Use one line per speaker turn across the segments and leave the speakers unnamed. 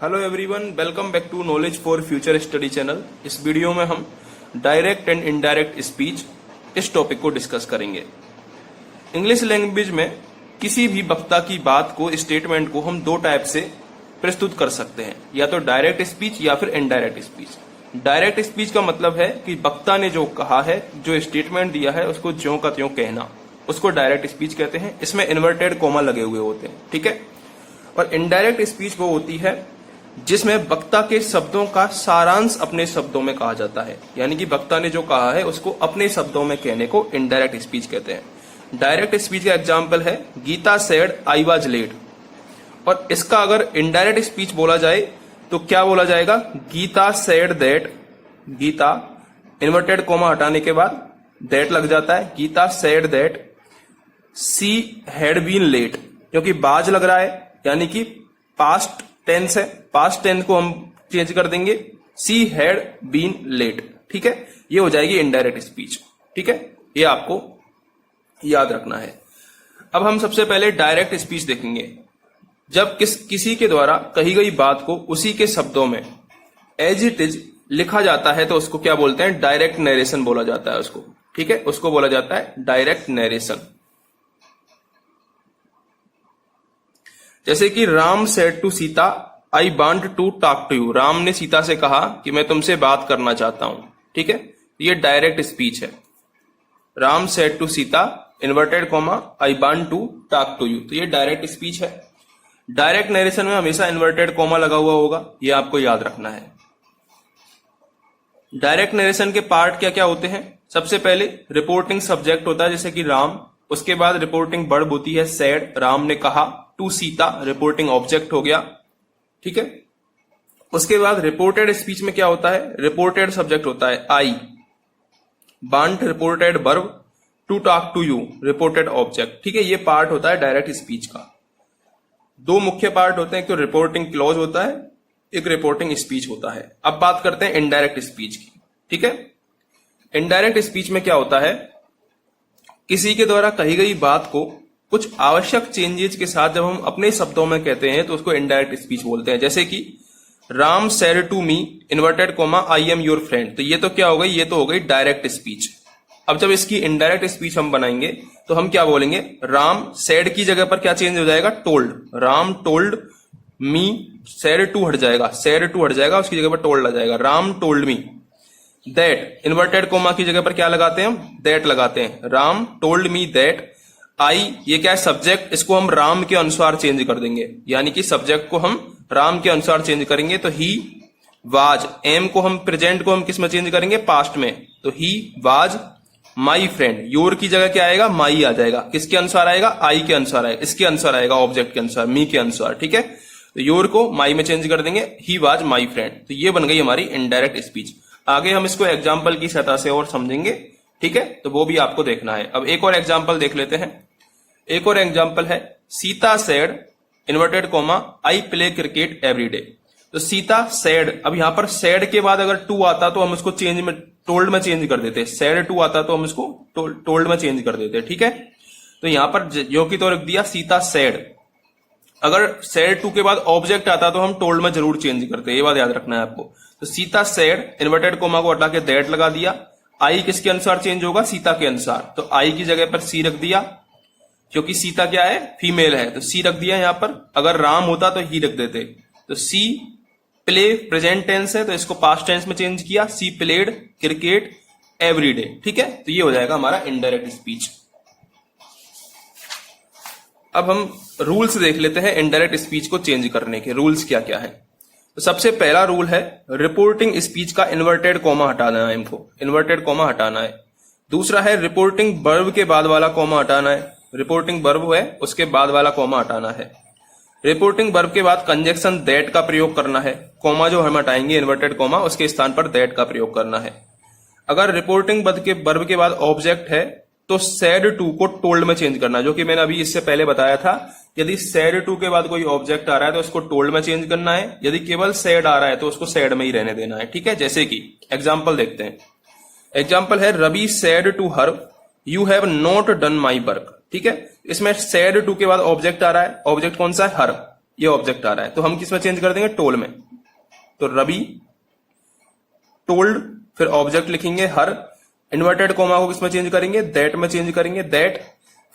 Hello everyone, welcome back to knowledge for future study channel. इस video में हम direct and indirect speech इस topic को discuss करेंगे। इंग्लिश लैंग्वेज में किसी भी वक्ता की बात को, स्टेटमेंट को हम दो टाइप से प्रस्तुत कर सकते हैं, या तो डायरेक्ट स्पीच या फिर इनडायरेक्ट स्पीच। डायरेक्ट स्पीच का मतलब है कि वक्ता ने जो कहा है, जो स्टेटमेंट दिया है, उसको ज्यों का त्यों कहना, उसको डायरेक्ट स्पीच कहते हैं। इसमें इन्वर्टेड कॉमा लगे हुए होते हैं, ठीक है। और इनडायरेक्ट स्पीच वो होती है जिसमें वक्ता के शब्दों का सारांश अपने शब्दों में कहा जाता है, यानी कि वक्ता ने जो कहा है उसको अपने शब्दों में कहने को इनडायरेक्ट स्पीच कहते हैं। डायरेक्ट स्पीच का एग्जाम्पल है Gita said I was late. और इसका अगर इनडायरेक्ट स्पीच बोला जाए तो क्या बोला जाएगा? Gita said that, Gita inverted comma हटाने के बाद दैट लग जाता है, Gita said that she had been late, क्योंकि बाज लग रहा है यानी कि पास्ट टेंस है, पास्ट टेंस को हम चेंज कर देंगे, सी हैड बीन लेट, ठीक है। ये हो जाएगी इनडायरेक्ट स्पीच, ठीक है। ये आपको याद रखना है। अब हम सबसे पहले डायरेक्ट स्पीच देखेंगे। जब किसी के द्वारा कही गई बात को उसी के शब्दों में एज इट इज लिखा जाता है तो उसको क्या बोलते हैं? डायरेक्ट नरेशन बोला जाता है उसको, ठीक है। उसको बोला जाता है डायरेक्ट नरेशन। जैसे कि Ram said to Sita I want to talk to you. Ram ने सीता से कहा कि मैं तुमसे बात करना चाहता हूं, ठीक है। ये डायरेक्ट स्पीच है। Ram said to Sita inverted comma I want to talk to you, तो ये डायरेक्ट स्पीच है। डायरेक्ट नरेशन में हमेशा इन्वर्टेड कॉमा लगा हुआ होगा, ये आपको याद रखना है। डायरेक्ट नरेशन के पार्ट क्या क्या होते हैं? सबसे पहले रिपोर्टिंग सब्जेक्ट होता है, जैसे कि राम। उसके बाद रिपोर्टिंग वर्ब होती है सेड, राम ने कहा। टू सीता रिपोर्टिंग ऑब्जेक्ट हो गया, ठीक है। उसके बाद रिपोर्टेड स्पीच में क्या होता है? रिपोर्टेड सब्जेक्ट होता है I, want reported verb, to talk to you reported object, ठीक है। ये पार्ट होता है डायरेक्ट स्पीच का। दो मुख्य पार्ट होते हैं, एक तो रिपोर्टिंग क्लॉज होता है, एक रिपोर्टिंग स्पीच होता है। अब बात करते हैं इनडायरेक्ट स्पीच की, ठीक है। इनडायरेक्ट स्पीच में क्या होता है? किसी के द्वारा कही गई बात को कुछ आवश्यक चेंजेस के साथ जब हम अपने शब्दों में कहते हैं तो उसको इनडायरेक्ट स्पीच बोलते हैं। जैसे कि Ram said to me inverted comma I am your friend, तो ये तो क्या हो गई? ये तो हो गई डायरेक्ट स्पीच। अब जब इसकी इनडायरेक्ट स्पीच हम बनाएंगे तो हम क्या बोलेंगे? राम सेड की जगह पर क्या चेंज हो जाएगा? Told. Ram told me, said to हट जाएगा, सेड टू हट जाएगा, उसकी जगह पर टोल्ड आ जाएगा। Ram told me that, inverted comma की जगह पर क्या लगाते हैं हम? दैट लगाते हैं। Ram told me that I, ये क्या है? सब्जेक्ट। इसको हम राम के अनुसार चेंज कर देंगे, यानी कि सब्जेक्ट को हम राम के अनुसार चेंज करेंगे। तो ही वाज, एम को हम, प्रेजेंट को हम किस में चेंज करेंगे? पास्ट में। तो he was my friend, your की जगह क्या आएगा? माई आ जाएगा। किसके अनुसार आएगा? आई के अनुसार आएगा, इसके अनुसार आएगा, ऑब्जेक्ट के अनुसार, मी के अनुसार, ठीक है। तो योर को माई में चेंज कर देंगे, ही वाज माई फ्रेंड। तो ये बन गई हमारी इनडायरेक्ट स्पीच। आगे हम इसको एग्जाम्पल की सहायता से और समझेंगे, ठीक है। तो वो भी आपको देखना है। अब एक और एग्जाम्पल देख लेते हैं। एक और एग्जाम्पल है Sita said inverted comma I play cricket every day. तो सीता सेड, अब यहां पर सेड के बाद अगर टू आता तो हम उसको चेंज में, टोल्ड में चेंज कर देते। सेड टू आता तो हम इसको टोल्ड में चेंज कर देते, ठीक है। तो यहां पर जो की तो रख दिया सीता सेड। अगर सेड टू के बाद ऑब्जेक्ट आता तो हम टोल्ड में जरूर चेंज करते, ये बात याद रखना है आपको। तो सीता सेड इन्वर्टेड कॉमा को हटा के दैट लगा दिया। आई किसके अनुसार चेंज होगा? सीता के अनुसार। तो आई की जगह पर सी रख दिया, क्योंकि सीता क्या है? फीमेल है, तो सी रख दिया यहां पर। अगर राम होता तो ही रख देते। तो सी प्ले प्रेजेंट टेंस है तो इसको पास्ट टेंस में चेंज किया, she played cricket every day, ठीक है। तो ये हो जाएगा हमारा इनडायरेक्ट स्पीच। अब हम रूल्स देख लेते हैं इनडायरेक्ट स्पीच को चेंज करने के। रूल्स क्या क्या है? तो सबसे पहला रूल है रिपोर्टिंग स्पीच का इन्वर्टेड कॉमा हटाना है, इनको इन्वर्टेड कॉमा हटाना है। दूसरा है रिपोर्टिंग वर्ब के बाद वाला कॉमा हटाना है। रिपोर्टिंग वर्ब है उसके बाद वाला कॉमा हटाना है। रिपोर्टिंग वर्ब के बाद कंजक्शन दैट का प्रयोग करना है। कॉमा जो हम हटाएंगे इन्वर्टेड कॉमा, उसके स्थान पर दैट का प्रयोग करना है। अगर रिपोर्टिंग वर्ब के बाद ऑब्जेक्ट है तो सेड टू को टोल्ड में चेंज करना है, जो कि मैंने अभी इससे पहले बताया था। यदि सेड टू के बाद कोई ऑब्जेक्ट आ रहा है तो उसको टोल्ड में चेंज करना है। यदि केवल सेड आ रहा है तो उसको सेड में ही रहने देना है, ठीक है। जैसे कि एग्जाम्पल देखते हैं। एग्जाम्पल है Ravi said to her you have not done my work, ठीक है। इसमें सेड टू के बाद ऑब्जेक्ट आ रहा है, ऑब्जेक्ट कौन सा है? हर। ये ऑब्जेक्ट आ रहा है, तो हम किस में चेंज कर देंगे, टोल्ड में। तो रवि टोल्ड, फिर ऑब्जेक्ट लिखेंगे हर, इन्वर्टेड कोमा को किसमें चेंज करेंगे, दैट में चेंज करेंगे, दैट,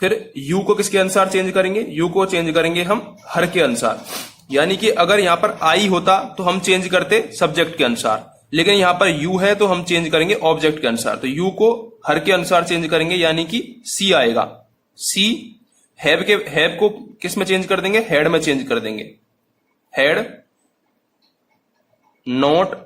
फिर यू को किसके अनुसार चेंज करेंगे, यू को चेंज करेंगे हम हर के अनुसार। यानी कि अगर यहां पर आई होता तो हम चेंज करते सब्जेक्ट के अनुसार, लेकिन यहां पर यू है तो हम चेंज करेंगे ऑब्जेक्ट के अनुसार। तो यू को हर के अनुसार चेंज करेंगे, यानी कि सी आएगा। सी, हैव को किस में चेंज कर देंगे, हेड में चेंज कर देंगे, हेड नॉट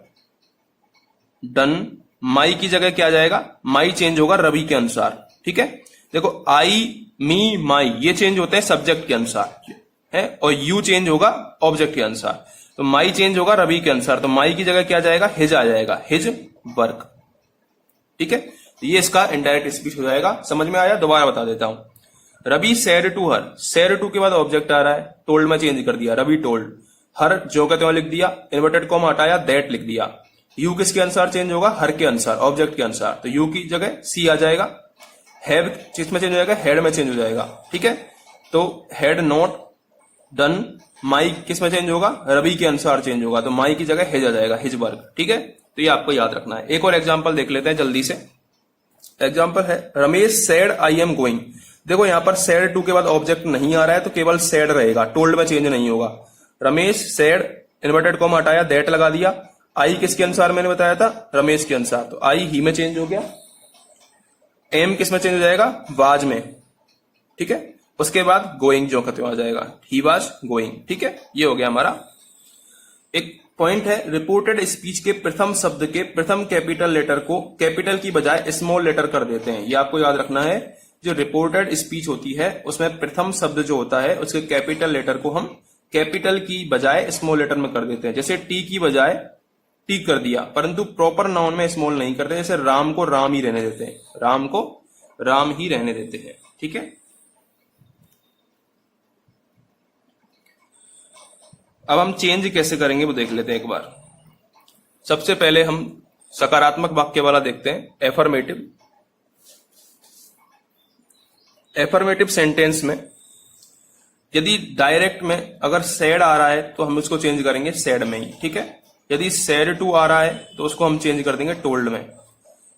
डन। माई की जगह क्या जाएगा, माई चेंज होगा रवि के अनुसार। ठीक है, देखो आई, मी, माई ये चेंज होते हैं सब्जेक्ट के अनुसार है, और यू चेंज होगा ऑब्जेक्ट के अनुसार। तो माई चेंज होगा रवि के अनुसार, तो माई की जगह क्या जाएगा, हिज आ जाएगा, हिज वर्क। ठीक है, तो ये इसका इनडायरेक्ट स्पीच हो जाएगा। समझ में आया, दोबारा बता देता हूं। Ravi said to her, said to के बाद ऑब्जेक्ट आ रहा है, टोल्ड में चेंज कर दिया, रवि टोल्ड। हर जो कहते हैं लिख दिया, इन्वर्टेड कॉमा हटाया, दैट लिख दिया। यू किसके अनुसार चेंज होगा, हर के अनुसार, ऑब्जेक्ट के अनुसार। तो यू की जगह सी आ जाएगा। हैव किस में चेंज हो जाएगा, हेड में चेंज हो जाएगा। ठीक है, तो हेड नॉट डन, माई किस में चेंज होगा, रवि के अनुसार चेंज होगा, तो माई की जगह हिज आ जाएगा, हिज वर्क। ठीक है, तो ये आपको याद रखना है। एक और एग्जांपल देख लेते हैं जल्दी से। एग्जांपल है Ramesh said I am going. देखो यहां पर सेड टू के बाद ऑब्जेक्ट नहीं आ रहा है, तो केवल सेड रहेगा, टोल्ड में चेंज नहीं होगा। रमेश सेड, इन्वर्टेड कॉमा हटाया, दैट लगा दिया। आई किसके अनुसार मैंने बताया था, रमेश के अनुसार, तो आई ही में चेंज हो गया। एम किस में चेंज हो जाएगा, वाज में। ठीक है, उसके बाद गोइंग जो कहते आ जाएगा, ही वाज गोइंग। ठीक है, ये हो गया हमारा। एक पॉइंट है, रिपोर्टेड स्पीच के प्रथम शब्द के प्रथम कैपिटल लेटर को कैपिटल की बजाय स्मॉल लेटर कर देते हैं। ये आपको याद रखना है। जो रिपोर्टेड स्पीच होती है उसमें प्रथम शब्द जो होता है उसके कैपिटल लेटर को हम कैपिटल की बजाय स्मॉल लेटर में कर देते हैं। जैसे टी की बजाय टी कर दिया, परंतु प्रॉपर नाउन में स्मॉल नहीं करते। जैसे राम को राम ही रहने देते हैं, राम को राम ही रहने देते हैं। ठीक है, अब हम चेंज कैसे करेंगे वो देख लेते हैं एक बार। सबसे पहले हम सकारात्मक वाक्य वाला देखते हैं, एफर्मेटिव। एफर्मेटिव सेंटेंस में यदि डायरेक्ट में अगर सैड आ रहा है तो हम उसको चेंज करेंगे सैड में ही। ठीक है, यदि सैड टू आ रहा है तो उसको हम चेंज कर देंगे टोल्ड में।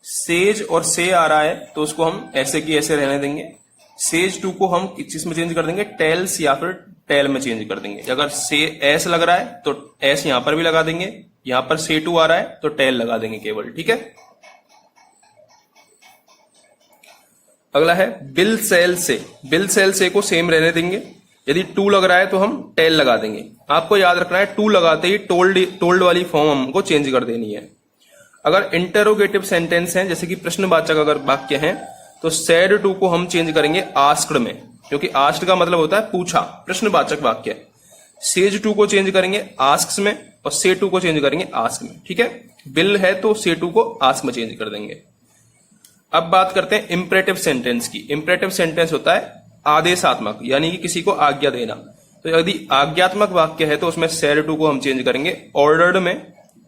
सेज और से आ रहा है तो उसको हम ऐसे की ऐसे रहने देंगे। सेज टू को हम किस में चेंज कर देंगे, टेल्स या फिर टेल में चेंज कर देंगे। अगर से एस लग रहा है तो एस यहां पर भी लगा देंगे, यहां पर से टू आ रहा है तो टेल लगा देंगे केवल। ठीक है, अगला है बिल सेल से। बिल सेल से को सेम रहने देंगे। यदि टू लग रहा है तो हम टेल लगा देंगे। आपको याद रखना है, टू लगाते ही टोल्ड वाली फॉर्म हमको चेंज कर देनी है। अगर इंटरोगेटिव सेंटेंस है, जैसे कि प्रश्नवाचक अगर वाक्य है, तो सैड टू को हम चेंज करेंगे आस्क्ड में, क्योंकि आस्क्ड का मतलब होता है पूछा, प्रश्नवाचक वाक्य। सेज टू को चेंज करेंगे आस्क्स में, और से टू को चेंज करेंगे आस्क में। ठीक है, बिल है तो से टू को आस्क में चेंज कर देंगे। अब बात करते हैं इंपरेटिव सेंटेंस की। इंपरेटिव सेंटेंस होता है आदेशात्मक, यानी कि किसी को आज्ञा देना। तो यदि आज्ञात्मक वाक्य है तो उसमें सैड टू को हम चेंज करेंगे ऑर्डर्ड में,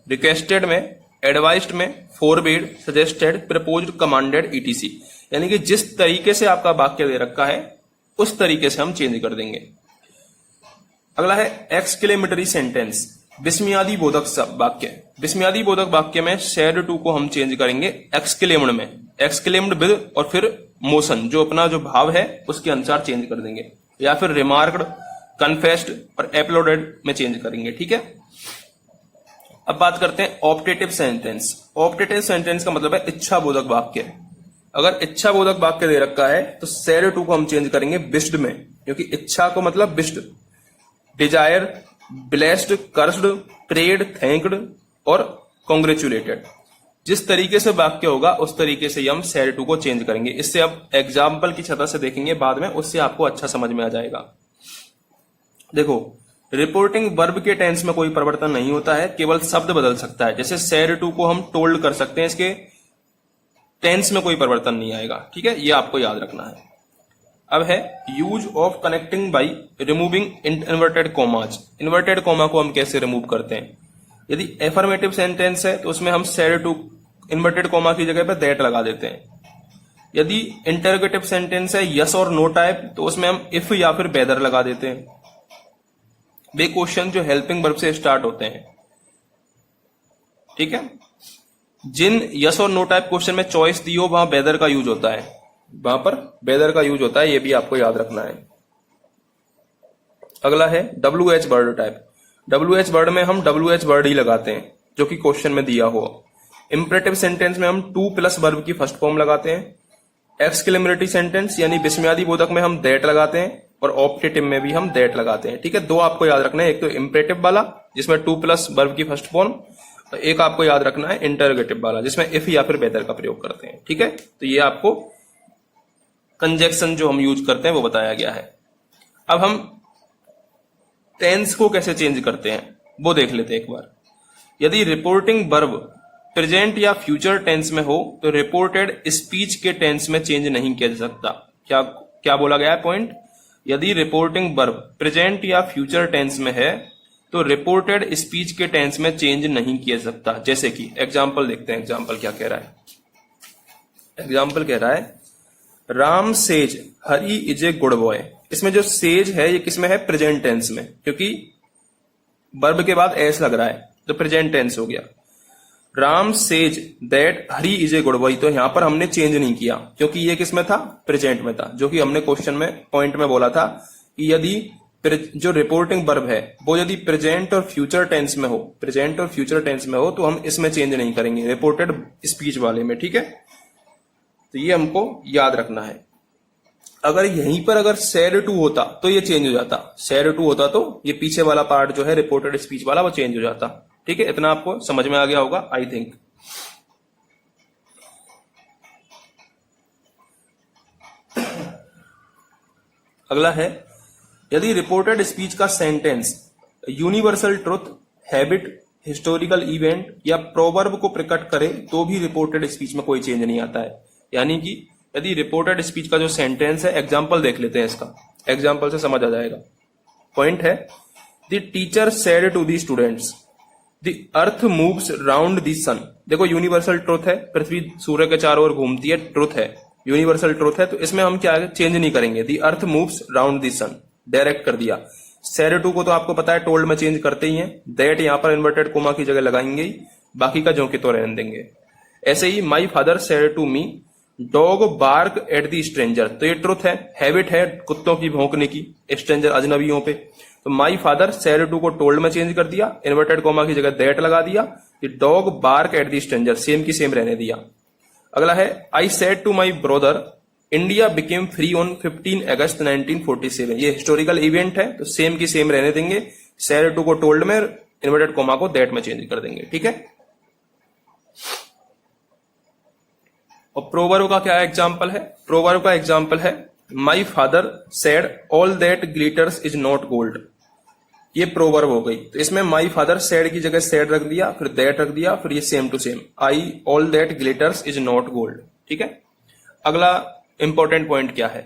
रिक्वेस्टेड में, एडवाइस्ड में, फोरबेड, सजेस्टेड, प्रपोज्ड, कमांडेड, ईटीसी। यानी कि जिस तरीके से आपका वाक्य दे रखा है उस तरीके से हम चेंज कर देंगे। अगला है एक्सक्लेमेटरी सेंटेंस, विस्मयादि बोधक वाक्य। विस्मयादि बोधक वाक्य में सैड टू को हम चेंज करेंगे एक्सक्लेम्ड में, एक्सक्लेम्ड विद और फिर मोशन, जो अपना जो भाव है उसके अनुसार चेंज कर देंगे, या फिर रिमार्क्ड, कन्फेस्ड और एप्लोडेड में चेंज करेंगे। ठीक है, अब बात करते हैं ऑप्टेटिव सेंटेंस। ऑप्टेटिव सेंटेंस का मतलब है इच्छा बोधक वाक्य। अगर इच्छा बोधक वाक्य दे रखा है तो सैड टू को हम चेंज करेंगे बिस्ड में, क्योंकि इच्छा को मतलब wished, desire, blessed, cursed, prayed, thanked और कॉन्ग्रेचुलेटेड। जिस तरीके से वाक्य होगा उस तरीके से हम सैड टू को चेंज करेंगे। इससे अब एग्जाम्पल की छटा से देखेंगे बाद में, उससे आपको अच्छा समझ में आ जाएगा। देखो, रिपोर्टिंग वर्ब के टेंस में कोई परिवर्तन नहीं होता है, केवल शब्द बदल सकता है। जैसे सैड टू को हम टोल्ड कर सकते हैं, इसके टेंस में कोई परिवर्तन नहीं आएगा। ठीक है, ये आपको याद रखना है। अब है use of connecting by removing inverted commas. Inverted comma को हम कैसे रिमूव करते हैं। यदि एफर्मेटिव सेंटेंस है तो उसमें हम सैड टू इन्वर्टेड कॉमा की जगह पर दैट लगा देते हैं। यदि इंटरोगेटिव सेंटेंस है यस और नो टाइप, तो उसमें हम इफ या फिर वेदर लगा देते हैं। वे क्वेश्चन जो हेल्पिंग वर्ब से स्टार्ट होते हैं। ठीक है, जिन यस और नो टाइप क्वेश्चन में चॉइस दी हो वहां वेदर का यूज होता है, वहां पर वेदर का यूज होता है, ये भी आपको याद रखना है। अगला है WH word type. WH word में हम WH वर्ड ही लगाते हैं जो कि क्वेश्चन में दिया हो। इंपरेटिव सेंटेंस में हम टू प्लस वर्ब की फर्स्ट फॉर्म लगाते हैं। एक्सक्लेमेटरी सेंटेंस यानी विस्मयादि बोधक में हम दैट लगाते हैं और ऑप्टेटिव में भी हम दैट लगाते हैं। ठीक है, दो आपको याद रखना है, एक तो इंपरेटिव वाला जिसमें टू प्लस वर्ब की फर्स्ट फॉर्म, और एक आपको याद रखना है इंटरोगेटिव वाला जिसमें इफ या फिर वेदर का प्रयोग करते हैं। ठीक है, तो ये आपको कंजक्शन जो हम यूज करते हैं वो बताया गया है। अब हम टेंस को कैसे चेंज करते हैं वो देख लेते हैं एक बार। यदि रिपोर्टिंग वर्ब प्रेजेंट या फ्यूचर टेंस में हो तो रिपोर्टेड स्पीच के टेंस में चेंज नहीं किया जा सकता। क्या क्या बोला गया है पॉइंट? यदि रिपोर्टिंग वर्ब प्रेजेंट या फ्यूचर टेंस में है तो रिपोर्टेड स्पीच के टेंस में चेंज नहीं किया जा सकता। जैसे कि एग्जाम्पल देखते हैं, एग्जाम्पल क्या कह रहा है। एग्जाम्पल कह रहा है Ram says Hari is a good boy. इसमें जो सेज है ये किसमें है? प्रेजेंट टेंस में, क्योंकि वर्ब के बाद एस लग रहा है तो प्रेजेंट टेंस हो गया। Ram says that Hari is a good boy, तो यहां पर हमने चेंज नहीं किया क्योंकि ये किसमें था? प्रेजेंट में था, जो कि हमने क्वेश्चन में पॉइंट में बोला था कि यदि जो रिपोर्टिंग वर्ब है वो यदि प्रेजेंट और फ्यूचर टेंस में हो, प्रेजेंट और फ्यूचर टेंस में हो तो हम इसमें चेंज नहीं करेंगे, रिपोर्टेड स्पीच वाले में। ठीक है, तो ये हमको याद रखना है। अगर यहीं पर अगर सेड टू होता तो ये चेंज हो जाता, सेड टू होता तो ये पीछे वाला पार्ट जो है रिपोर्टेड स्पीच वाला वो चेंज हो जाता। ठीक है, इतना आपको समझ में आ गया होगा आई थिंक। अगला है यदि रिपोर्टेड स्पीच का sentence universal truth, habit, historical event या प्रोवर्ब को प्रकट करे तो भी रिपोर्टेड स्पीच में कोई चेंज नहीं आता है। यानी कि यदि रिपोर्टेड स्पीच का जो सेंटेंस है, एग्जाम्पल देख लेते हैं इसका, एग्जाम्पल से समझ आ जाएगा। पॉइंट है the teacher said to the students the earth moves round the sun. देखो यूनिवर्सल ट्रुथ है, पृथ्वी सूर्य के चारों ओर घूमती है, ट्रुथ है, यूनिवर्सल ट्रुथ है, तो इसमें हम क्या चेंज नहीं करेंगे। The earth moves round the sun direct कर दिया। सेड टू को तो आपको पता है टोल्ड में चेंज करते ही हैं, दैट यहां पर इन्वर्टेड कोमा की जगह लगाएंगे ही, बाकी का जो कि तो रहने देंगे। ऐसे ही my father said to me dog bark at the stranger, तो ये ट्रुथ है, हैबिट है कुत्तों की भौंकने की स्ट्रेंजर अजनबियों पे। तो माई फादर सेड टू को टोल्ड में चेंज कर दिया, इन्वर्टेड कोमा की जगह दैट लगा दिया, dog bark at the stranger same की सेम रहने दिया। अगला है I said to my brother India became free on 15 August 1947। ये हिस्टोरिकल इवेंट है तो सेम की सेम रहने देंगे, सेड टू को टोल्ड में, इन्वर्टेड कोमा को दैट में चेंज कर देंगे। ठीक है, और प्रोवर्ब का क्या एग्जाम्पल है? प्रोवर्ब का एग्जाम्पल है माई father said all that glitters is not gold. ये प्रोवर्ब हो गई, तो इसमें माई फादर सेड की जगह सेड रख दिया, फिर दैट रख दिया, फिर ये same to same I all that glitters is not gold. ठीक है, अगला इंपॉर्टेंट पॉइंट क्या है?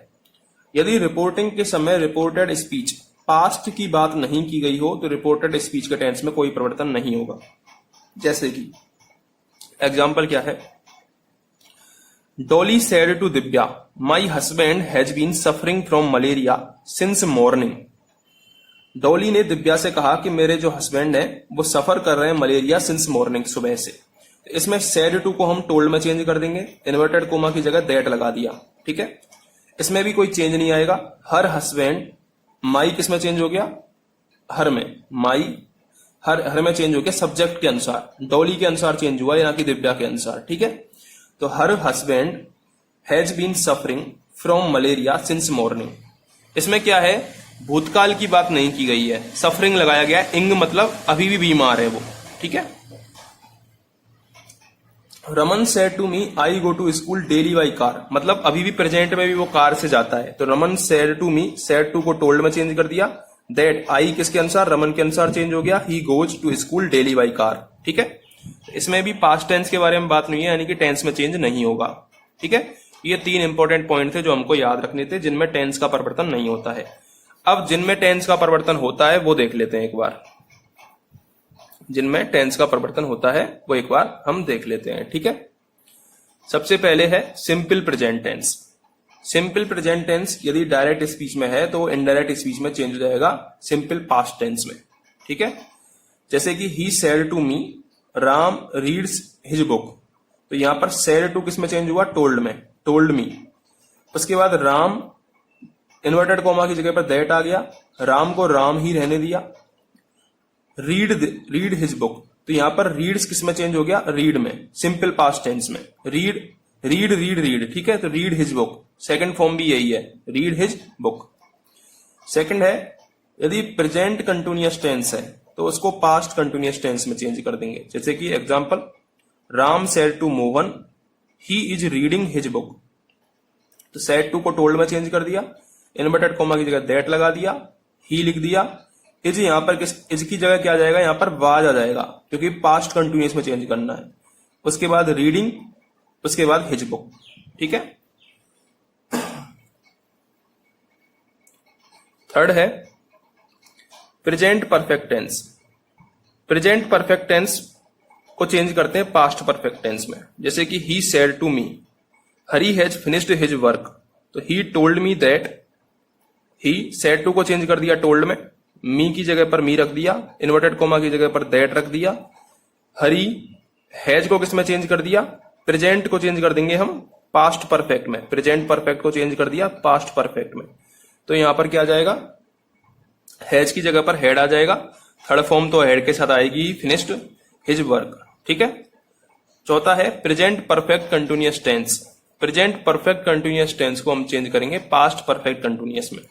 यदि रिपोर्टिंग के समय रिपोर्टेड स्पीच पास्ट की बात नहीं की गई हो तो रिपोर्टेड स्पीच के टेंस में कोई परिवर्तन नहीं होगा। जैसे कि एग्जाम्पल क्या है? Dolly said to Divya my husband has been suffering from malaria since morning. Dolly ने दिव्या से कहा कि मेरे जो हस्बैंड है वो सफर कर रहे हैं मलेरिया सिंस मॉर्निंग, सुबह से। इसमें सेड टू को हम टोल्ड में चेंज कर देंगे, इन्वर्टेड कोमा की जगह दैट लगा दिया। ठीक है, इसमें भी कोई चेंज नहीं आएगा। हर हस्बैंड, माई किसमें चेंज हो गया? हर में, माई हर में चेंज हो गया सब्जेक्ट के अनुसार, डॉली के अनुसार चेंज हुआ या कि दिव्या के अनुसार। ठीक है, तो her husband has been suffering from malaria since morning. इसमें क्या है? भूतकाल की बात नहीं की गई है, सफरिंग लगाया गया है, इंग मतलब अभी भी बीमार है वो। ठीक है, Raman said to me I go to school daily by car, मतलब अभी भी प्रेजेंट में भी वो कार से जाता है, तो Raman said to me, said to को टोल्ड में चेंज कर दिया, दैट आई किसके अनुसार? रमन के अनुसार चेंज हो गया, he goes to school daily by car. ठीक है, इसमें भी पास्ट टेंस के बारे में बात नहीं है, यानी कि टेंस में चेंज नहीं होगा। ठीक है, ये तीन इंपॉर्टेंट पॉइंट थे जो हमको याद रखने थे जिनमें टेंस का परिवर्तन नहीं होता है। अब जिनमें टेंस का परिवर्तन होता है वो देख लेते हैं एक बार, जिनमें टेंस का परिवर्तन होता है वो एक बार हम देख लेते हैं। ठीक है, सबसे पहले है simple present tense. Simple present tense यदि डायरेक्ट स्पीच में है तो इनडायरेक्ट स्पीच में चेंज हो जाएगा सिंपल पास्ट टेंस में। ठीक है, जैसे कि he said to me Ram reads his book, तो यहां पर सेड टू किस में चेंज हुआ, टोल्ड में, टोल्ड मी। उसके बाद राम इन्वर्टेड कॉमा की जगह पर दैट आ गया, राम को राम ही रहने दिया। रीड हिज बुक, तो यहां पर रीड्स किस में चेंज हो गया, रीड में, सिंपल पास्ट टेंस में। रीड, ठीक है, तो read his book, second form भी यही है, रीड हिज बुक। सेकंड है यदि प्रेजेंट कंटिन्यूअस टेंस है तो उसको पास्ट कंटिन्यूअस टेंस में चेंज कर देंगे। जैसे कि example, Ram said to Mohan he is reading his book, तो सेड टू को टोल्ड में चेंज कर दिया, इन्वर्टेड कॉमा की जगह दैट लगा दिया, ही लिख दिया। इज यहां पर इज की जगह क्या आ जाएगा, यहां पर वाज आ जाएगा क्योंकि पास्ट कंटिन्यूअस में चेंज करना है। उसके बाद रीडिंग, उसके बाद हिज बुक। ठीक है, थर्ड है present perfect tense. Present perfect tense को चेंज करते हैं पास्ट परफेक्ट टेंस में। जैसे कि he said to me Hari has finished his work, तो he told me that, he said to को चेंज कर दिया टोल्ड में, मी की जगह पर मी रख दिया, इन्वर्टेड कोमा की जगह पर दैट रख दिया। हरी हैज को किस में चेंज कर दिया, प्रेजेंट को चेंज कर देंगे हम पास्ट परफेक्ट में, प्रेजेंट परफेक्ट को चेंज कर दिया पास्ट परफेक्ट में। तो यहां पर क्या आ जाएगा, हैज की जगह पर हेड आ जाएगा, थर्ड फॉर्म तो हेड के साथ आएगी, फिनिश्ड हिज वर्क। ठीक है, चौथा है present perfect continuous tense. Present perfect continuous tense को हम चेंज करेंगे पास्ट परफेक्ट कंटिन्यूअस में।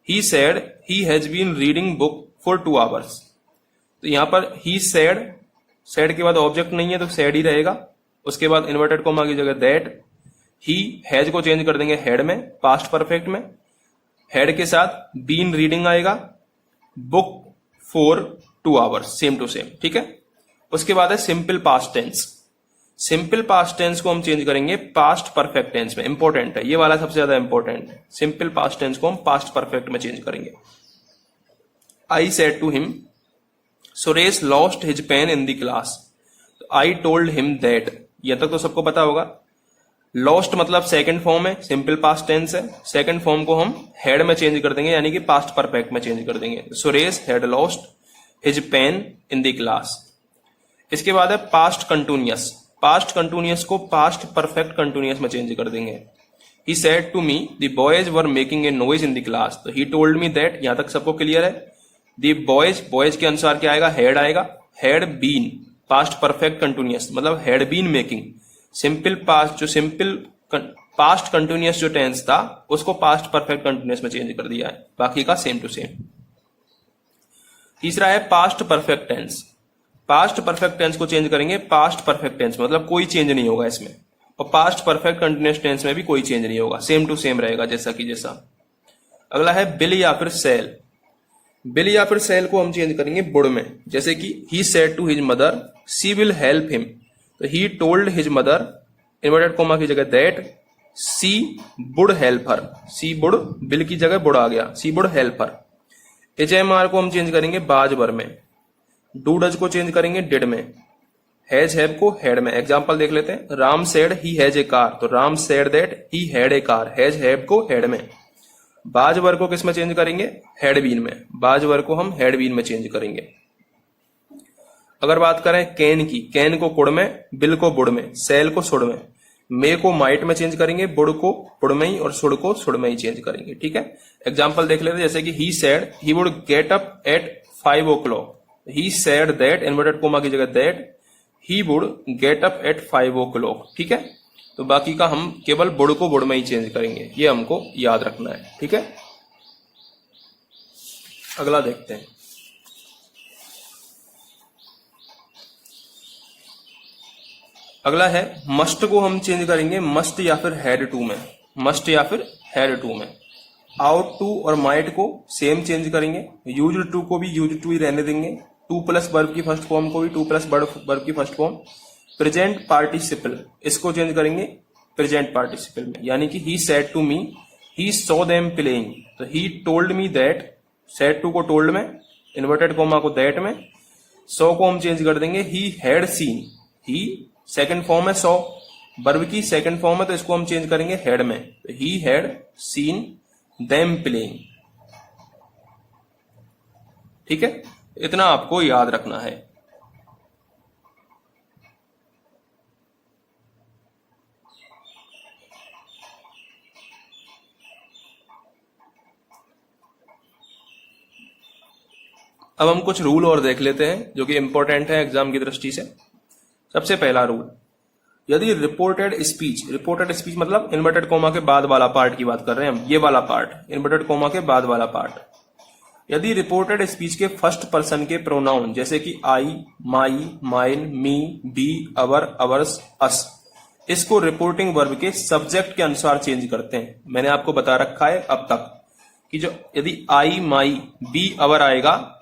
He said he has been reading book for 2 hours, तो यहां पर ही सेड, सेड के बाद ऑब्जेक्ट नहीं है तो सेड ही रहेगा। उसके बाद इन्वर्टेड कॉमा की जगह दैट, ही हैज को चेंज कर देंगे हेड में पास्ट परफेक्ट में, हेड के साथ बीन रीडिंग आएगा, book for 2 hours, same to same. ठीक है, उसके बाद है simple past tense. Simple past tense को हम चेंज करेंगे पास्ट परफेक्ट टेंस में, इंपॉर्टेंट है ये वाला, सबसे ज्यादा इंपॉर्टेंट है। सिंपल पास्ट टेंस को हम पास्ट परफेक्ट में चेंज करेंगे। I said to him Suresh lost his pen in the class, I told him that, यह तक तो सबको पता होगा। लॉस्ट मतलब सेकंड फॉर्म है, सिंपल पास्ट टेंस है, सेकंड फॉर्म को हम हेड में चेंज कर देंगे, यानी कि पास्ट परफेक्ट में चेंज कर देंगे। Suresh had lost his pen in the class. इसके बाद है पास्ट कंटिन्यूअस। पास्ट कंटिन्यूअस को पास्ट परफेक्ट कंटिन्यूअस में चेंज कर देंगे। He said to me the boys were making a noise in the class, तो ही टोल्ड मी दैट, यहां तक सबको क्लियर है। द बॉयज, बॉयज के अनुसार क्या आएगा, हेड आएगा, had been past perfect continuous मतलब had been making. Simple past, जो सिंपल पास्ट कंटिन्यूअस जो टेंस था उसको पास्ट परफेक्ट कंटिन्यूअस में चेंज कर दिया है, बाकी का सेम टू सेम। तीसरा है past perfect tense. Past perfect tense को चेंज करेंगे पास्ट परफेक्ट टेंस, मतलब कोई चेंज नहीं होगा इसमें, और पास्ट परफेक्ट कंटिन्यूअस टेंस में भी कोई चेंज नहीं होगा, सेम टू सेम रहेगा जैसा कि जैसा। अगला है बिल या फिर सेल। बिल या फिर सेल को हम चेंज करेंगे बुड में। जैसे कि he said to his mother she will help him, तो he told his mother, inverted comma की जगह that, she would help her, she would, will की जगह बुड आ गया, she would help her. HMR को हम चेंज करेंगे बाज वर में, डू डज को चेंज करेंगे डिड में, हैज हैव को हैड में। एग्जांपल देख लेते हैं, Ram said he has a car, तो Ram said that he had a car, has have को हैड में। बाज वर को किस में चेंज करेंगे, हैड बीन में, बाज वर को हम हैड बीन में चेंज करेंगे। अगर बात करें कैन की, कैन को कुड में, बिल को बुड में, सेल को सुड में, मे को माइट में चेंज करेंगे, बुड को बुड में ही और सुड को सुड में ही चेंज करेंगे। ठीक है, एग्जांपल देख लेते हैं, जैसे कि he said he would get up at 5 o'clock, he said that, inverted comma की जगह that, he would get up at 5 o'clock। ठीक है, तो बाकी का हम केवल बुड को बुड में ही चेंज करेंगे, ये हमको याद रखना है। ठीक है, अगला देखते हैं। अगला है मस्ट को हम चेंज करेंगे मस्ट या फिर हैड टू में, मस्ट या फिर हैड टू में। आउट टू और माइट को सेम चेंज करेंगे, यूज्ड टू को भी यूज्ड टू ही रहने देंगे, टू प्लस वर्ब की फर्स्ट फॉर्म को भी टू प्लस वर्ब की फर्स्ट फॉर्म। प्रेजेंट पार्टिसिपल, इसको चेंज करेंगे प्रेजेंट पार्टिसिपल में, यानी कि he said to me he saw them playing, तो he told me that, said to को टोल्ड में, इन्वर्टेड कोमा को दैट में, सॉ को हम चेंज कर देंगे he had seen, he second form है सॉ, वर्ब की सेकंड फॉर्म है तो इसको हम चेंज करेंगे हैड में, तो he had seen them playing. ठीक है, इतना आपको याद रखना है। अब हम कुछ रूल और देख लेते हैं जो कि इंपॉर्टेंट है एग्जाम की दृष्टि से। सबसे पहला रूल, यदि रिपोर्टेड स्पीच मतलब इन्वर्टेड कोमा के बाद वाला पार्ट की बात कर रहे हैं हम, ये वाला पार्ट इन्वर्टेड कोमा के बाद वाला पार्ट, यदि रिपोर्टेड स्पीच के फर्स्ट पर्सन के प्रोनाउन जैसे कि आई, माई, माइन, मी, बी, अवर, अवर्स, अस, इसको रिपोर्टिंग वर्ब के सब्जेक्ट के अनुसार चेंज करते हैं। मैंने आपको बता रखा है अब तक कि जो यदि आई, माई, बी, अवर आएगा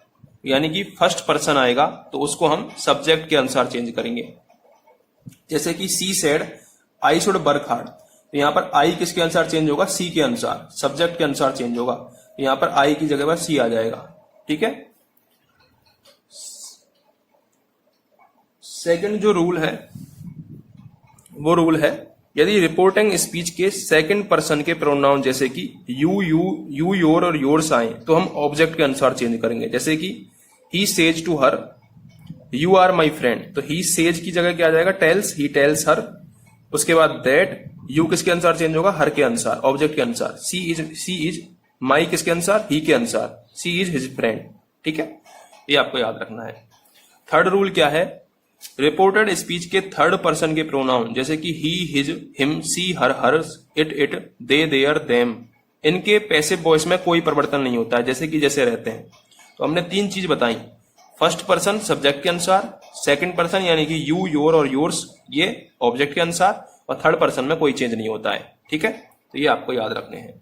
यानी कि फर्स्ट पर्सन आएगा तो उसको हम सब्जेक्ट के अनुसार चेंज करेंगे। जैसे कि she said I should work hard, तो यहां पर आई किसके अनुसार चेंज होगा? सी के अनुसार, सब्जेक्ट के अनुसार चेंज होगा। यहां पर आई की जगह पर सी आ जाएगा। ठीक है, सेकंड जो रूल है वो रूल है, यदि रिपोर्टिंग स्पीच के सेकंड पर्सन के प्रोनाउन जैसे कि यू, योर और योर्स आए तो हम ऑब्जेक्ट के अनुसार चेंज करेंगे। जैसे कि he says to her you are my friend, तो ही सेज की जगह क्या आ जाएगा? Tells, he tells her. उसके बाद दैट, यू किसके अनुसार चेंज होगा? हर के अनुसार, ऑब्जेक्ट के अनुसार। सी इज माई किसके अनुसार? ही के अनुसार, सी इज हिज फ्रेंड। ठीक है, ये आपको याद रखना है। थर्ड रूल क्या है? रिपोर्टेड स्पीच के थर्ड पर्सन के प्रोनाउन जैसे कि he, his, him, she, her, hers, it, they, their, them, इनके पैसिव वॉइस में कोई परिवर्तन नहीं होता है, जैसे कि जैसे रहते हैं। तो हमने तीन चीज बताई, फर्स्ट पर्सन सब्जेक्ट के अनुसार, सेकंड पर्सन यानी कि यू, योर और योर्स ये ऑब्जेक्ट के अनुसार, और थर्ड पर्सन में कोई चेंज नहीं होता है। ठीक है, तो ये आपको याद रखने हैं।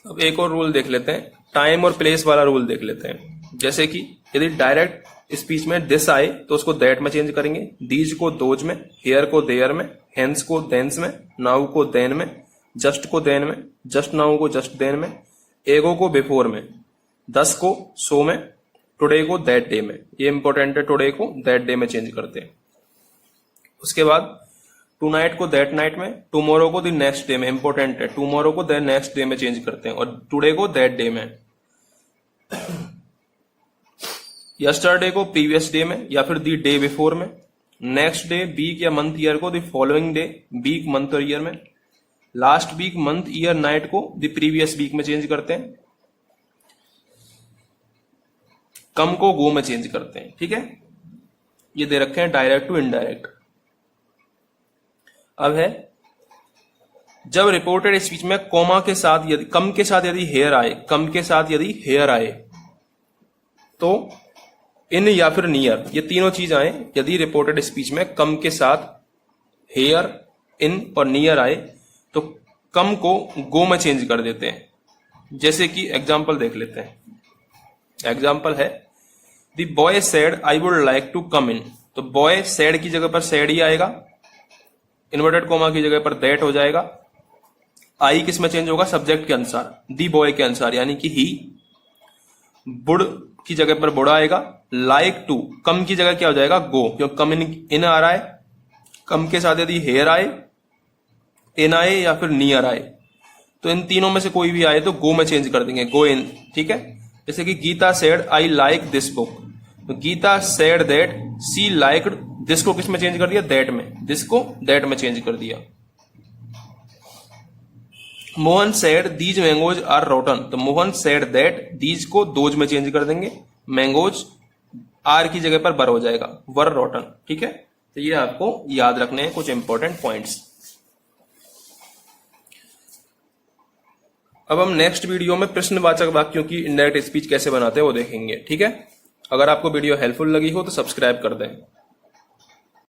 अब एक और रूल देख लेते हैं, टाइम और प्लेस वाला रूल देख लेते हैं। जैसे कि यदि डायरेक्ट स्पीच में दिस आए तो उसको दैट में चेंज करेंगे, दीज को दोज में, हेयर को देयर में, हेंस को देंस में, नाउ को देन में, जस्ट को देन में, जस्ट नाउ को जस्ट देन में, एगो को बिफोर में, दस को सो में, टुडे को दैट डे में। ये इंपॉर्टेंट है, टुडे को दैट डे में चेंज करते हैं। उसके बाद टू नाइट को दैट नाइट में, टुमारो को द नेक्स्ट डे में, इंपॉर्टेंट है, टुमारो को द नेक्स्ट डे में चेंज करते हैं, और टुडे को दैट डे में। यस्टरडे को प्रीवियस डे में या फिर द डे बिफोर में, नेक्स्ट डे वीक या मंथ ईयर को the following day, week month और ईयर में, last week month year night को द प्रीवियस वीक में चेंज करते हैं, कम को गो में चेंज करते हैं। ठीक है, ये दे रखे हैं डायरेक्ट टू इनडायरेक्ट। अब है, जब रिपोर्टेड स्पीच में कोमा के साथ यदि कम के साथ यदि हेयर आए, कम के साथ यदि हेयर आए तो इन या फिर नियर, ये तीनों चीज आए। यदि रिपोर्टेड स्पीच में कम के साथ हेयर, इन और नियर आए तो कम को गो में चेंज कर देते हैं। जैसे कि एग्जाम्पल देख लेते हैं। एग्जाम्पल है, the boy said I would like to come in, तो बॉय सेड की जगह पर सेड ही आएगा, इन्वर्टेड कोमा की जगह पर दैट हो जाएगा। आई किस में चेंज होगा? सब्जेक्ट के अनुसार, दी बॉय के अनुसार यानी कि ही। बुड की जगह पर बुड़ा आएगा। लाइक टू, कम की जगह क्या हो जाएगा? गो, क्योंकि कम इन आ रहा है। कम के साथ यदि हेयर आए, इन आए या फिर नियर आए, तो इन तीनों में से कोई भी आए तो गो में चेंज कर देंगे, गो इन। ठीक है, जैसे कि Gita said I like this book, तो Gita said that she liked this को किस में चेंज कर दिया? दैट में, दिस को दैट में चेंज कर दिया। Mohan said these mangoes are rotten, तो मोहन सेड दैट दीज को दोज में चेंज कर देंगे, मैंगोज आर की जगह पर बर हो जाएगा, वर रोटन। ठीक है, तो ये आपको याद रखने हैं कुछ इंपॉर्टेंट पॉइंट्स। अब हम नेक्स्ट वीडियो में प्रश्नवाचक वाक्यों की इनडायरेक्ट स्पीच कैसे बनाते हैं वो देखेंगे। ठीक है, अगर आपको वीडियो हेल्पफुल लगी हो तो सब्सक्राइब कर दें।